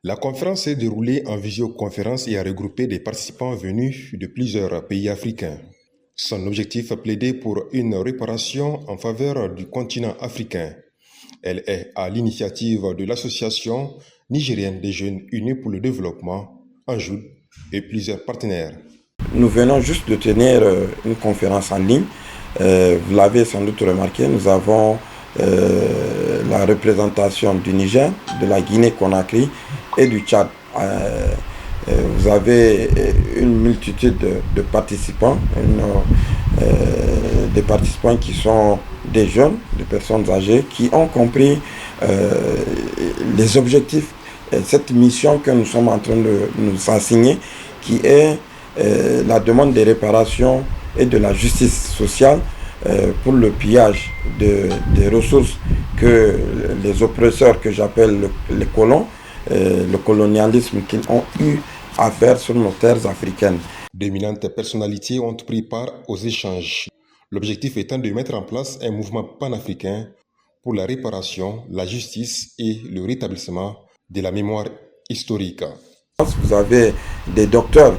La conférence s'est déroulée en visioconférence et a regroupé des participants venus de plusieurs pays africains. Son objectif plaidait pour une réparation en faveur du continent africain. Elle est à l'initiative de l'Association nigérienne des jeunes unis pour le développement, ANJUD, et plusieurs partenaires. Nous venons juste de tenir une conférence en ligne. Vous l'avez sans doute remarqué, nous avons la représentation du Niger, de la Guinée-Conakry et du Tchad. Vous avez une multitude de participants, des participants qui sont des jeunes, des personnes âgées, qui ont compris les objectifs, cette mission que nous sommes en train de nous assigner, qui est la demande des réparations et de la justice sociale pour le pillage des ressources que les oppresseurs, que j'appelle les colons, le colonialisme qu'ils ont eu à faire sur nos terres africaines. D'éminentes personnalités ont pris part aux échanges. L'objectif étant de mettre en place un mouvement panafricain pour la réparation, la justice et le rétablissement de la mémoire historique. Vous avez des docteurs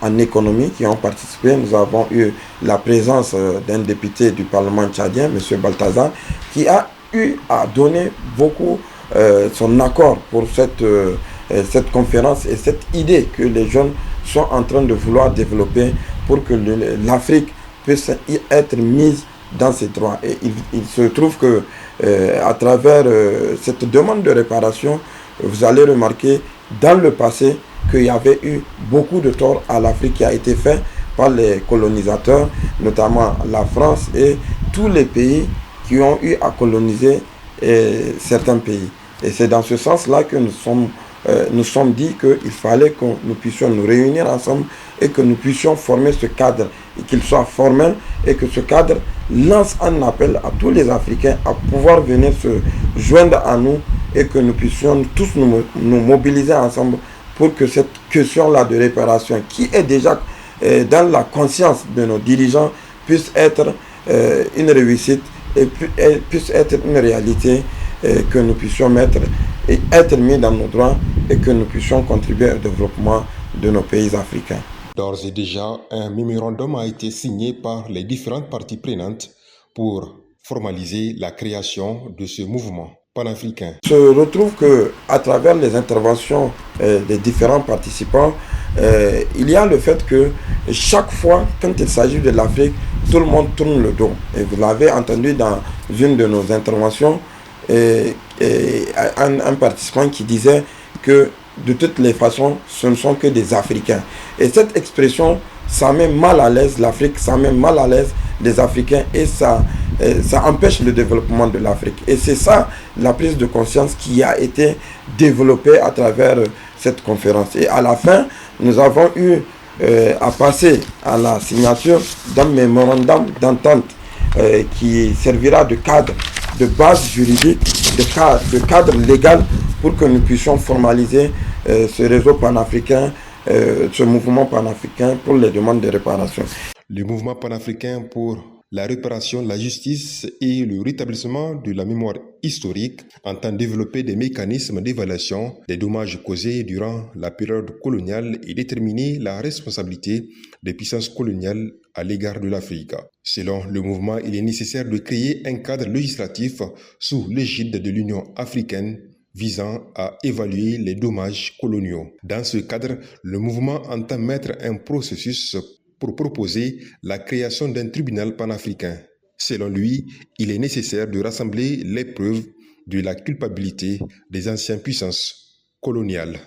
en économie qui ont participé. Nous avons eu la présence d'un député du Parlement tchadien, M. Balthazar, qui a eu à donner beaucoup son accord pour cette conférence et cette idée que les jeunes sont en train de vouloir développer pour que l'Afrique puisse être mise dans ses droits. Et il se trouve que à travers cette demande de réparation, vous allez remarquer dans le passé qu'il y avait eu beaucoup de tort à l'Afrique qui a été fait par les colonisateurs, notamment la France et tous les pays qui ont eu à coloniser certains pays. Et c'est dans ce sens-là que nous sommes dit qu'il fallait que nous puissions nous réunir ensemble et que nous puissions former ce cadre, et qu'il soit formel, et que ce cadre lance un appel à tous les Africains à pouvoir venir se joindre à nous et que nous puissions tous nous mobiliser ensemble pour que cette question-là de réparation, qui est déjà dans la conscience de nos dirigeants, puisse être une réussite et puisse être une réalité, que nous puissions mettre et être mis dans nos droits et que nous puissions contribuer au développement de nos pays africains. D'ores et déjà, un mémorandum a été signé par les différentes parties prenantes pour formaliser la création de ce mouvement panafricain. On se retrouve qu'à travers les interventions des différents participants, il y a le fait que chaque fois, quand il s'agit de l'Afrique, tout le monde tourne le dos. Et vous l'avez entendu dans une de nos interventions, un participant qui disait que de toutes les façons, ce ne sont que des Africains. Et cette expression, ça met mal à l'aise l'Afrique, ça met mal à l'aise les Africains et ça empêche le développement de l'Afrique. Et c'est ça la prise de conscience qui a été développée à travers cette conférence. Et à la fin, nous avons eu à passer à la signature d'un mémorandum d'entente qui servira de cadre, de base juridique, de cadre légal pour que nous puissions formaliser ce réseau panafricain, ce mouvement panafricain pour les demandes de réparation. Le mouvement panafricain pour la réparation, la justice et le rétablissement de la mémoire historique entend développer des mécanismes d'évaluation des dommages causés durant la période coloniale et déterminer la responsabilité des puissances coloniales à l'égard de l'Afrique. Selon le mouvement, il est nécessaire de créer un cadre législatif sous l'égide de l'Union africaine visant à évaluer les dommages coloniaux. Dans ce cadre, le mouvement entend mettre un processus pour proposer la création d'un tribunal panafricain. Selon lui, il est nécessaire de rassembler les preuves de la culpabilité des anciennes puissances coloniales.